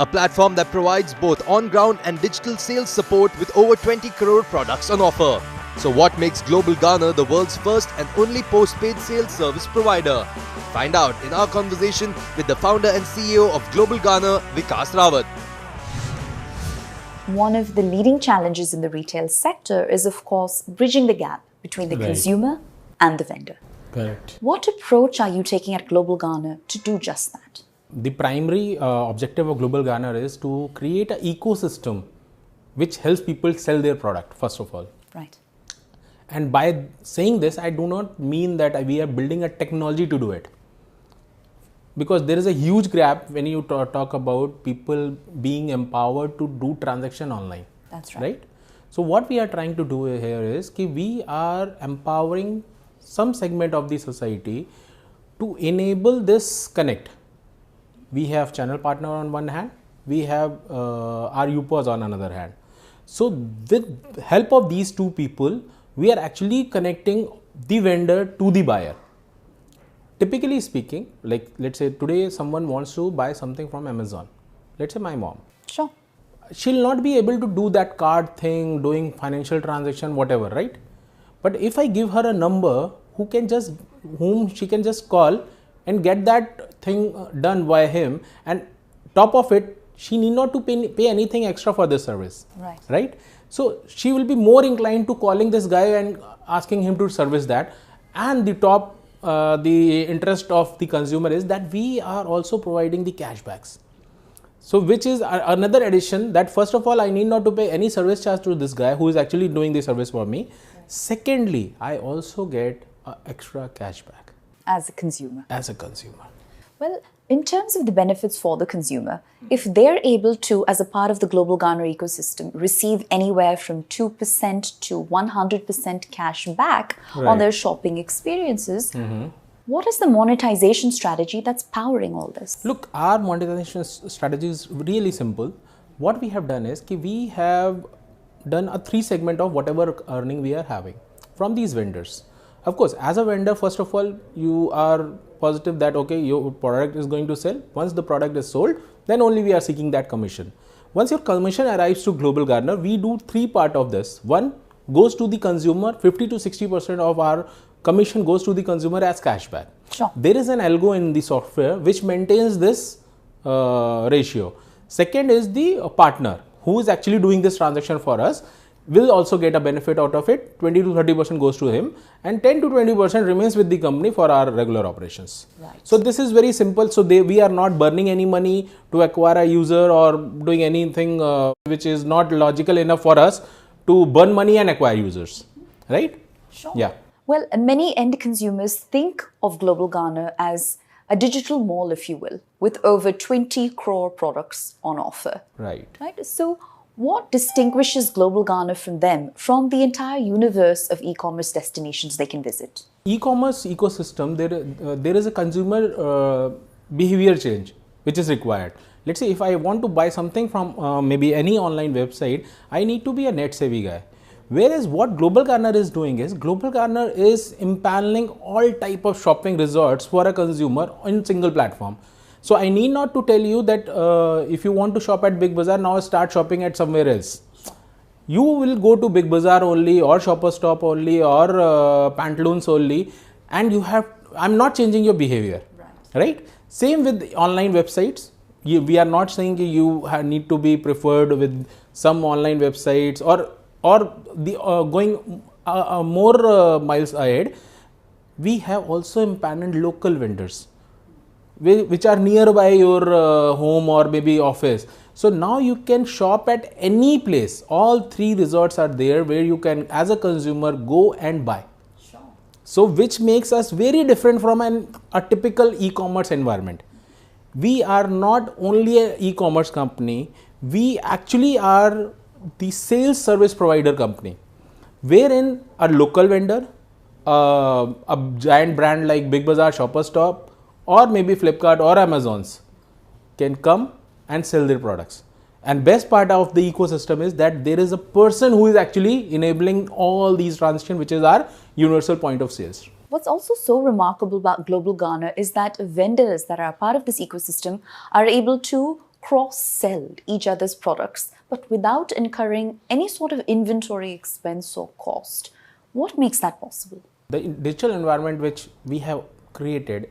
A platform that provides both on-ground and digital sales support with over 20 crore products on offer. So what makes Global Garner the world's first and only post-paid sales service provider? Find out in our conversation with the founder and CEO of Global Garner, Vikas Rawat. One of the leading challenges in the retail sector is, of course, bridging the gap between the consumer and the vendor. Correct. What approach are you taking at Global Garner to do just that? The primary objective of Global Garner is to create an ecosystem which helps people sell their product, first of all. Right. And by saying this, I do not mean that we are building a technology to do it. Because there is a huge gap when you talk about people being empowered to do transaction online. That's right. Right? So what we are trying to do here is that we are empowering some segment of the society to enable this connect. We have channel partner on one hand, we have our UPOs on another hand. So with help of these two people, we are actually connecting the vendor to the buyer. Typically speaking, like let's say today someone wants to buy something from Amazon. Let's say my mom. Sure. She'll not be able to do that card thing, doing financial transaction, whatever, right? But if I give her a number whom she can just call and get that thing done by him, and top of it, she need not to pay anything extra for this service. Right? So she will be more inclined to calling this guy and asking him to service that. And the interest of the consumer is that we are also providing the cashbacks. So which is another addition that first of all, I need not to pay any service charge to this guy who is actually doing the service for me. Secondly, I also get extra cashback. As a consumer. As a consumer. Well, in terms of the benefits for the consumer, if they're able to, as a part of the Global Garner ecosystem, receive anywhere from 2% to 100% cash back on their shopping experiences, what is the monetization strategy that's powering all this? Look, our monetization strategy is really simple. What we have done is we have done a 3 segment of whatever earning we are having from these vendors. Of course, as a vendor, first of all, you are positive that okay, your product is going to sell. Once the product is sold, then only we are seeking that commission. Once your commission arrives to Global Garner, we do 3 parts of this. One goes to the consumer, 50 to 60% of our commission goes to the consumer as cashback. Sure. There is an algo in the software which maintains this ratio. Second is the partner who is actually doing this transaction for us will also get a benefit out of it. 20 to 30% goes to him and 10 to 20% remains with the company for our regular operations. Right. So this is very simple. So we are not burning any money to acquire a user or doing anything which is not logical enough for us to burn money and acquire users. Right? Sure. Yeah. Well, many end consumers think of Global Garner as a digital mall, if you will, with over 20 crore products on offer. Right. So what distinguishes Global Garner from them, from the entire universe of e-commerce destinations they can visit? E-commerce ecosystem, there is a consumer behavior change which is required. Let's say if I want to buy something from maybe any online website, I need to be a net savvy guy. Whereas what Global Garner is doing is, Global Garner is impaneling all type of shopping resorts for a consumer on single platform. So I need not to tell you that if you want to shop at Big Bazaar, now start shopping at somewhere else. You will go to Big Bazaar only or Shoppers Stop only or Pantaloons only, and I'm not changing your behavior. Right? Same with online websites. We are not saying you need to be preferred with some online websites or going more miles ahead. We have also empaneled local vendors which are nearby your home or maybe office. So now you can shop at any place. All 3 resorts are there where you can, as a consumer, go and buy. Sure. So which makes us very different from a typical e-commerce environment. We are not only an e-commerce company, we actually are the sales service provider company, wherein a local vendor, a giant brand like Big Bazaar, Shoppers Stop, or maybe Flipkart or Amazon's can come and sell their products. And best part of the ecosystem is that there is a person who is actually enabling all these transactions, which is our universal point of sales. What's also so remarkable about Global Garner is that vendors that are part of this ecosystem are able to cross-sell each other's products, but without incurring any sort of inventory expense or cost. What makes that possible? The digital environment which we have created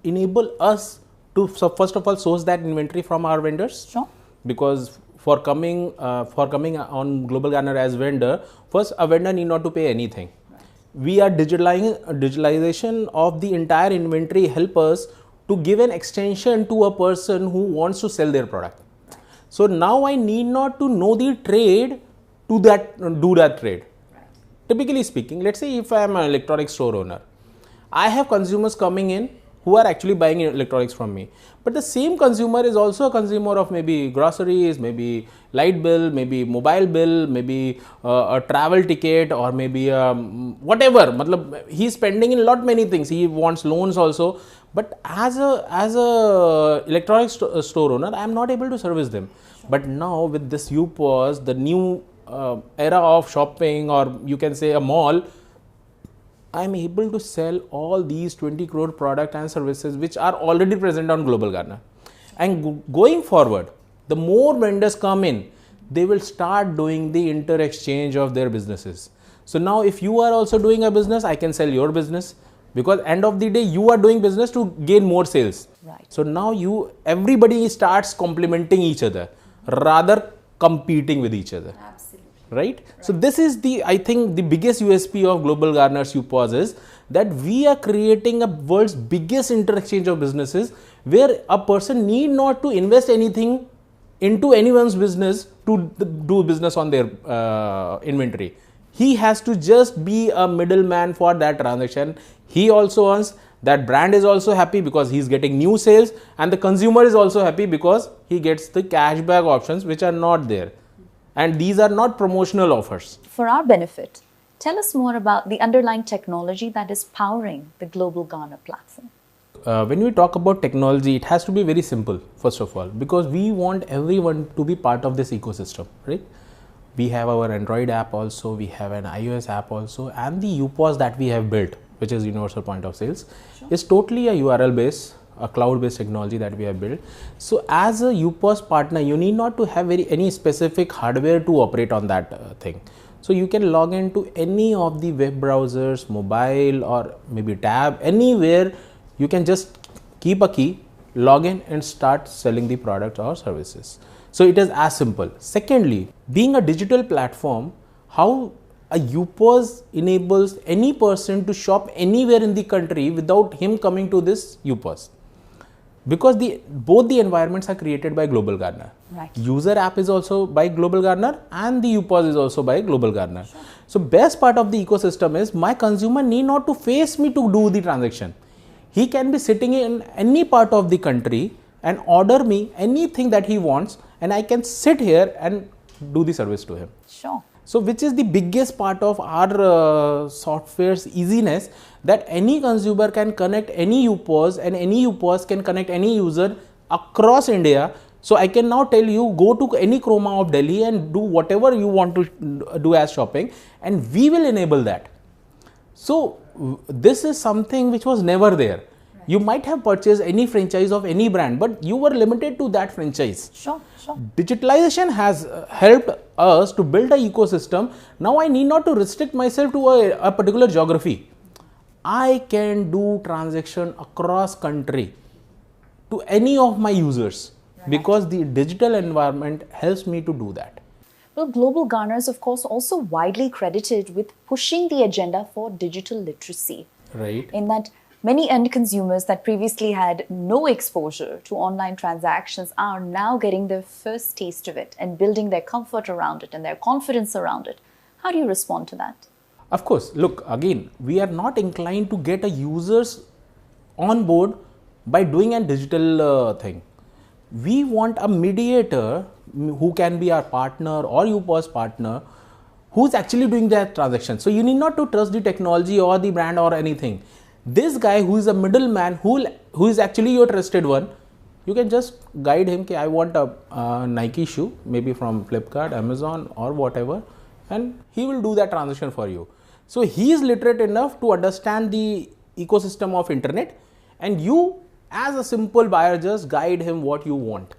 enable us to, so first of all, source that inventory from our vendors. Sure. Because for coming on Global Garner as vendor, first a vendor need not to pay anything. Right. We are digitalization of the entire inventory help us to give an extension to a person who wants to sell their product. So now I need not to know the trade to do that trade. Right. Typically speaking, let's say if I am an electronics store owner, I have consumers coming in who are actually buying electronics from me. But the same consumer is also a consumer of maybe groceries, maybe light bill, maybe mobile bill, maybe a travel ticket, or maybe whatever. He's spending in lot many things. He wants loans also. But as a electronics store owner, I am not able to service them. Sure. But now with this UPOS, the new era of shopping, or you can say a mall, I am able to sell all these 20 crore products and services which are already present on Global Garner. And going forward, the more vendors come in, they will start doing the inter-exchange of their businesses. So now if you are also doing a business, I can sell your business, because end of the day you are doing business to gain more sales. Right. So now everybody starts complementing each other rather competing with each other. Absolutely. Right? So this is I think the biggest USP of Global Garner's UPOS is that we are creating a world's biggest inter-exchange of businesses, where a person need not to invest anything into anyone's business to do business on their inventory. He has to just be a middleman for that transaction. He also earns, that brand is also happy because he's getting new sales, and the consumer is also happy because he gets the cashback options which are not there. And these are not promotional offers. For our benefit, tell us more about the underlying technology that is powering the Global Garner platform. When we talk about technology, it has to be very simple, first of all, because we want everyone to be part of this ecosystem, right? We have our Android app also, we have an iOS app also, and the UPOS that we have built, which is Universal Point of Sales, is totally a URL based, a cloud-based technology that we have built. So as a UPOS partner, you need not to have any specific hardware to operate on that thing. So you can log into any of the web browsers, mobile or maybe tab, anywhere. You can just keep a key, log in and start selling the product or services. So it is as simple. Secondly, being a digital platform, how a UPOS enables any person to shop anywhere in the country without him coming to this UPOS. Because both the environments are created by Global Garner. Right. User app is also by Global Garner and the UPOS is also by Global Garner. Sure. So best part of the ecosystem is my consumer need not to face me to do the transaction. He can be sitting in any part of the country and order me anything that he wants, and I can sit here and do the service to him. Sure. So which is the biggest part of our software's easiness, that any consumer can connect any UPOS and any UPOS can connect any user across India. So I can now tell you, go to any Chroma of Delhi and do whatever you want to do as shopping, and we will enable that. So this is something which was never there. Right. You might have purchased any franchise of any brand, but you were limited to that franchise. Sure, sure. Digitalization has helped us to build an ecosystem. Now I need not to restrict myself to a particular geography. I can do transaction across country to any of my users. Right. Because the digital environment helps me to do that. Well, Global Garner is of course also widely credited with pushing the agenda for digital literacy. Right. In that many end consumers that previously had no exposure to online transactions are now getting their first taste of it and building their comfort around it and their confidence around it. How do you respond to that? Of course, look, again, we are not inclined to get a users on board by doing a digital thing. We want a mediator who can be our partner or UPOS partner who's actually doing that transaction. So you need not to trust the technology or the brand or anything. This guy who is a middleman, who is actually your trusted one, you can just guide him, I want a Nike shoe, maybe from Flipkart, Amazon or whatever, and he will do that transaction for you. So he is literate enough to understand the ecosystem of internet, and you as a simple buyer just guide him what you want,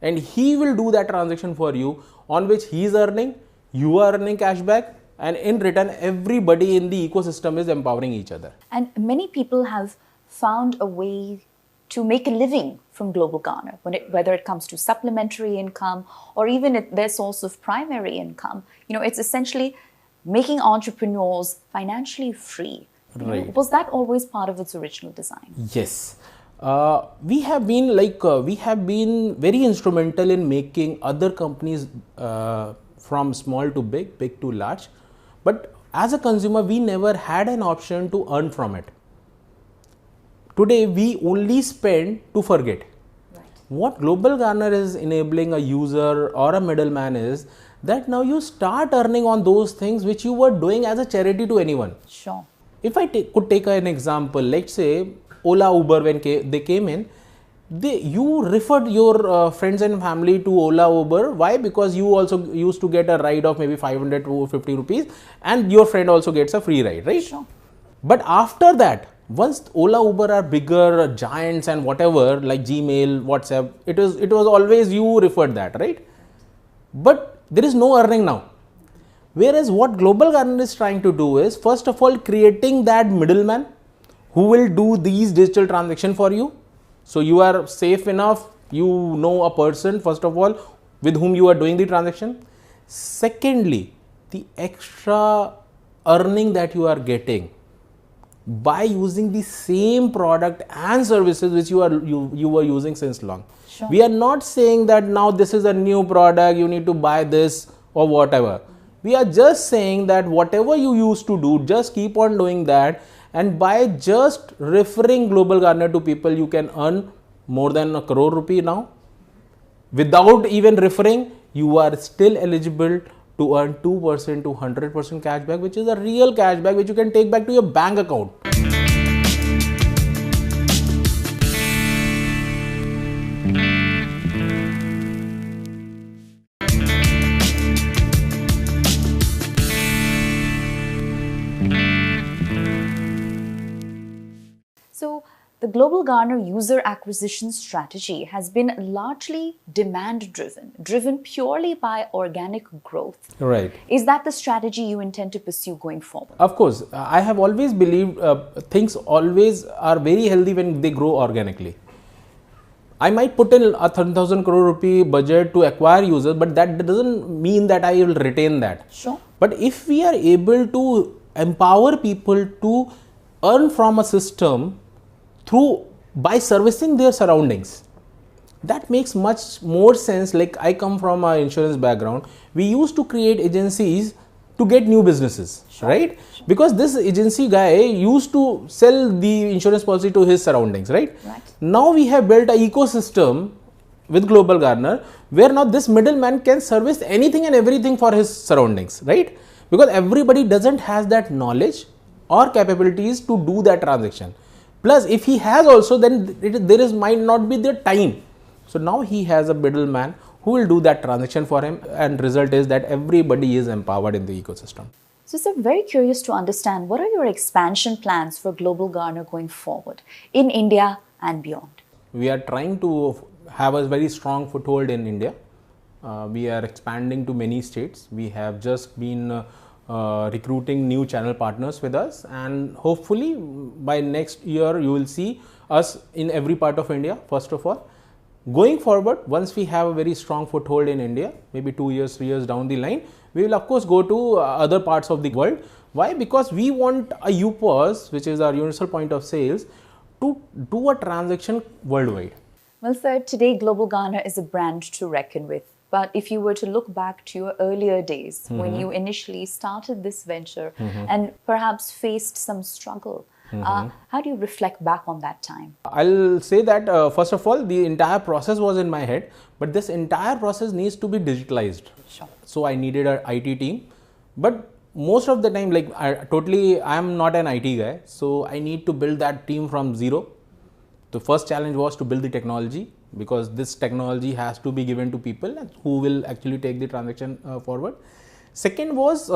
and he will do that transaction for you, on which he is earning, you are earning cashback, and in return everybody in the ecosystem is empowering each other. And many people have found a way to make a living from Global Garner, whether it comes to supplementary income or even their source of primary income. It's essentially making entrepreneurs financially free. Right. Was that always part of its original design? Yes. We have been very instrumental in making other companies from small to big to large. But as a consumer, we never had an option to earn from it. Today, we only spend to forget. Right. What Global Garner is enabling a user or a middleman is that now you start earning on those things which you were doing as a charity to anyone. Sure. If I could take an example, let's say Ola, Uber, when they came in, you referred your friends and family to Ola, Uber. Why? Because you also used to get a ride of maybe 500 to 50 rupees and your friend also gets a free ride, right? Sure. But after that, once Ola, Uber are bigger giants and whatever, like Gmail, WhatsApp, it was always you referred that, right? But there is no earning now. Whereas what Global Garner is trying to do is, first of all, creating that middleman who will do these digital transactions for you. So you are safe enough, you know a person, first of all, with whom you are doing the transaction. Secondly, the extra earning that you are getting by using the same product and services which you were using since long. Sure. We are not saying that now this is a new product, you need to buy this or whatever. We are just saying that whatever you used to do, just keep on doing that, and by just referring Global Garner to people, you can earn more than 1 crore rupee now. Without even referring, you are still eligible to earn 2% to 100% cashback, which is a real cashback which you can take back to your bank account. So the Global Garner user acquisition strategy has been largely demand driven purely by organic growth. Right. Is that the strategy you intend to pursue going forward? Of course, I have always believed things always are very healthy when they grow organically. I might put in a 30,000 crore rupee budget to acquire users, but that doesn't mean that I will retain that. Sure. But if we are able to empower people to earn from a system by servicing their surroundings, that makes much more sense. Like, I come from an insurance background. We used to create agencies to get new businesses, sure, right? Sure. Because this agency guy used to sell the insurance policy to his surroundings, right? Now we have built an ecosystem with Global Garner where now this middleman can service anything and everything for his surroundings, right? Because everybody doesn't have that knowledge or capabilities to do that transaction. Plus, if he has also, then might not be the time. So now he has a middleman who will do that transaction for him, and result is that everybody is empowered in the ecosystem. So, sir, very curious to understand, what are your expansion plans for Global Garner going forward in India and beyond? We are trying to have a very strong foothold in India. We are expanding to many states. We have just been recruiting new channel partners with us, and hopefully by next year you will see us in every part of India. First of all, going forward, once we have a very strong foothold in India, maybe 2 years, 3 years down the line, we will of course go to other parts of the world. Why? Because we want a UPOS, which is our universal point of sales, to do a transaction worldwide. Well, sir, today Global Garner is a brand to reckon with. But if you were to look back to your earlier days when you initially started this venture and perhaps faced some struggle, how do you reflect back on that time? I'll say that first of all, the entire process was in my head, but this entire process needs to be digitalized. Sure. So I needed an IT team, but most of the time, like I'm not an IT guy, so I need to build that team from zero. The first challenge was to build the technology, because this technology has to be given to people who will actually take the transaction forward. Second was,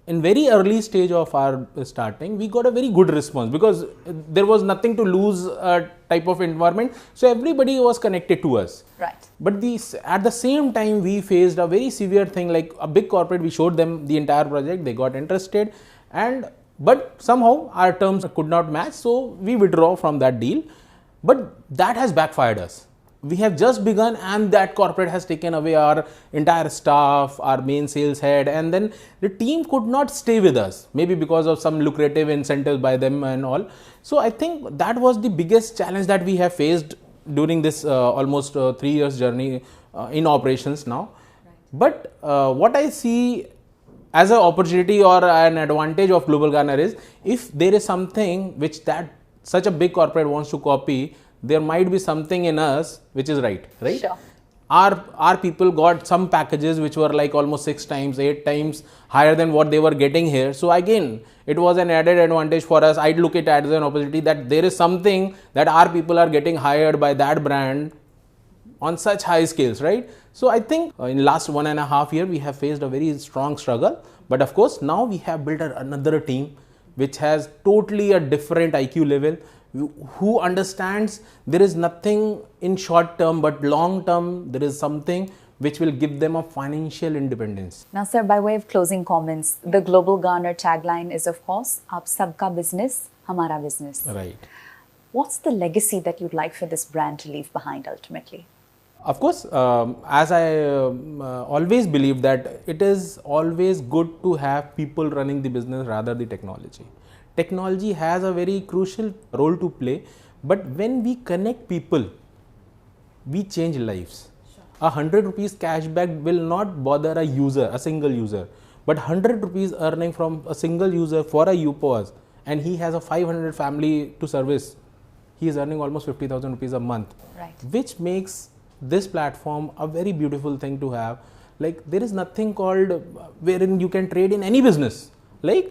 in very early stage of our starting, we got a very good response because there was nothing to lose type of environment. So everybody was connected to us. Right. But at the same time, we faced a very severe thing, like a big corporate. We showed them the entire project, they got interested, but somehow our terms could not match, so we withdraw from that deal. But that has backfired us. We have just begun, and that corporate has taken away our entire staff, our main sales head, and then the team could not stay with us, maybe because of some lucrative incentives by them and all. So I think that was the biggest challenge that we have faced during this almost 3 years journey in operations now. Right. But what I see as an opportunity or an advantage of Global Garner is, if there is something which such a big corporate wants to copy, there might be something in us which is right? Sure. Our people got some packages which were like almost 6 times, 8 times higher than what they were getting here. So again, it was an added advantage for us. I'd look at it as an opportunity that there is something that our people are getting hired by that brand on such high scales, right? So I think in last 1.5 years, we have faced a very strong struggle. But of course, now we have built another team which has totally a different IQ level, who understands there is nothing in short term, but long term there is something which will give them a financial independence. Now, sir, by way of closing comments, the Global Garner tagline is, of course, "Aap sabka business, hamara business." Right. What's the legacy that you'd like for this brand to leave behind ultimately? Of course, as I always believe that it is always good to have people running the business rather than the technology. Technology has a very crucial role to play, but when we connect people, we change lives. Sure. 100 rupees cashback will not bother a single user, but 100 rupees earning from a single user for a UPOS, and he has a 500 family to service, he is earning almost 50,000 rupees a month, right, which makes this platform a very beautiful thing to have. Like, there is nothing called wherein you can trade in any business. Like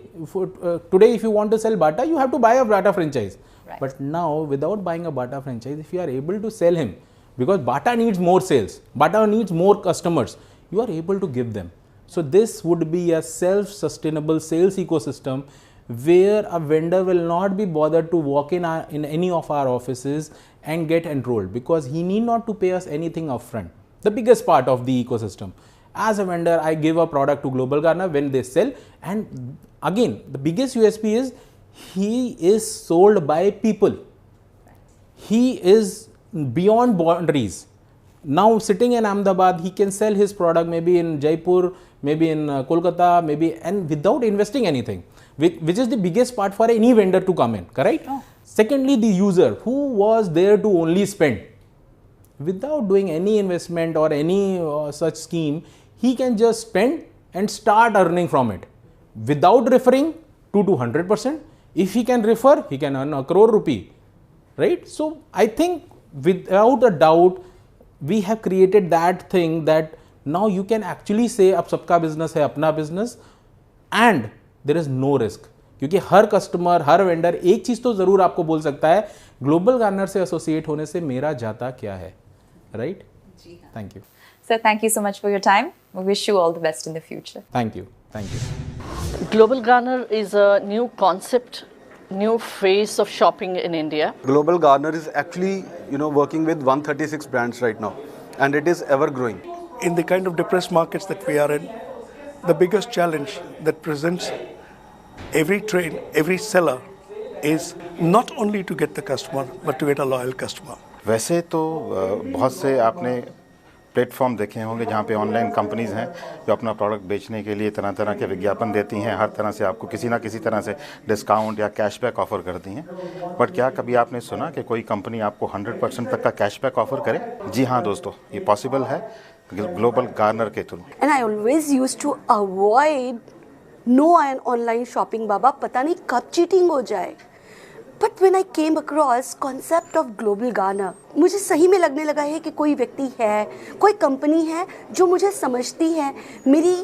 today, if you want to sell Bata, you have to buy a Bata franchise. Right. But now, without buying a Bata franchise, if you are able to sell him, because Bata needs more sales, Bata needs more customers, you are able to give them. So this would be a self-sustainable sales ecosystem where a vendor will not be bothered to walk in any of our offices and get enrolled, because he need not to pay us anything upfront. The biggest part of the ecosystem. As a vendor, I give a product to Global Garner when they sell, and again, the biggest USP is he is sold by people. He is beyond boundaries. Now sitting in Ahmedabad, he can sell his product maybe in Jaipur, maybe in Kolkata, and without investing anything, which is the biggest part for any vendor to come in, correct? Oh. Secondly, the user who was there to only spend, without doing any investment or any such scheme, he can just spend and start earning from it without referring to 100%. If he can refer, he can earn 1 crore rupee, right? So I think without a doubt, we have created that thing that now you can actually say ab sabka business hai apna business, and there is no risk. क्योंकि हर customer, हर vendor एक चीज तो जरूर आपको बोल सकता है, global Garner से एसोसिएट होने से मेरा जाता क्या है, right? Thank you. Sir, thank you so much for your time. We wish you all the best in the future. Thank you. Thank you. Global Garner is a new concept, new phase of shopping in India. Global Garner is actually, working with 136 brands right now, and it is ever growing. In the kind of depressed markets that we are in, the biggest challenge that presents every trade, every seller is not only to get the customer, but to get a loyal customer. वैसे तो बहुत से आपने platform देखे होंगे जहाँ पे online companies हैं जो अपना प्रोडक्ट बेचने के लिए तरह तरह के विज्ञापन देती हैं, हर तरह से आपको किसी ना किसी तरह से डिस्काउंट या कैशबैक ऑफर करती हैं। बट क्या कभी आपने सुना कि कोई कंपनी आपको 100% तक का कैशबैक ऑफर करे? जी हाँ दोस्तों, ये पॉसिबल है। ग्लोबल गार्नर के through. And I always used to avoid no and online shopping, बाबा पता नहीं कब चीटिंग हो जाए. But when I came across concept of Global Garner, मुझे सही में लगने लगा है कि कोई व्यक्ति है, कोई कंपनी है जो मुझे समझती है, मेरी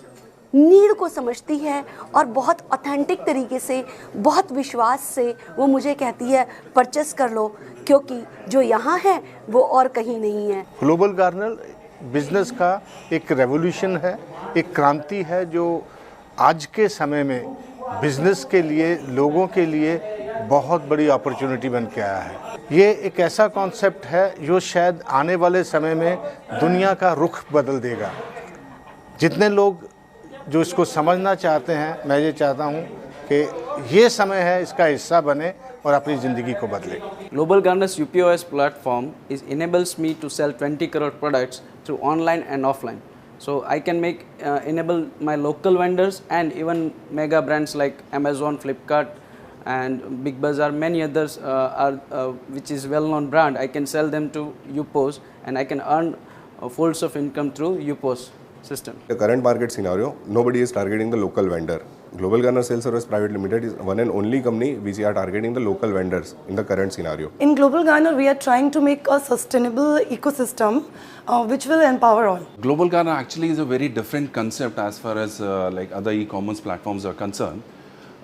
नीड को समझती है और बहुत ऑथेंटिक तरीके से, बहुत विश्वास से वो मुझे कहती है परचेस कर लो, क्योंकि जो यहाँ है वो और कहीं नहीं है. ग्लोबल गार्नर बिजनेस का एक रेवोल्यूशन है, एक क्रांति है जो आज के समय में बिजनेस के लिए, लोगों के लिए बहुत बड़ी अपॉर्चुनिटी बन के आया है. ये एक ऐसा कॉन्सेप्ट है जो शायद आने वाले समय में दुनिया का रुख बदल देगा. जितने लोग जो इसको समझना चाहते हैं, मैं ये चाहता हूँ कि ये समय है इसका हिस्सा बने और अपनी ज़िंदगी को बदले. Global Garner's UPOS platform enables me to sell 20 crore products through online and offline. So I can enable my local vendors and even mega brands like Amazon, Flipkart, and Big Bazaar, many others which is well-known brand. I can sell them to UPOS and I can earn folds of income through UPOS system. The current market scenario, nobody is targeting the local vendor. Global Garner Sales Service Private Limited is one and only company which are targeting the local vendors in the current scenario. In Global Garner, we are trying to make a sustainable ecosystem which will empower all. Global Garner actually is a very different concept as far as like other e-commerce platforms are concerned.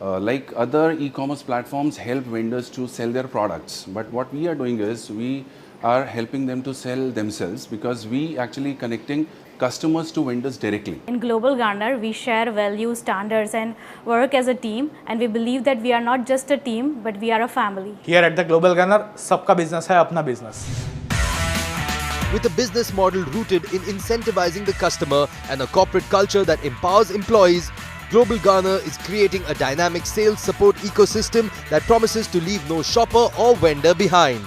Like other e-commerce platforms help vendors to sell their products, but what we are doing is we are helping them to sell themselves, because we actually connecting customers to vendors directly. In Global Garner, we share values, standards and work as a team, and we believe that we are not just a team but we are a family. Here at the Global Garner, सबका business है अपना business. With a business model rooted in incentivizing the customer and a corporate culture that empowers employees, Global Garner is creating a dynamic sales support ecosystem that promises to leave no shopper or vendor behind.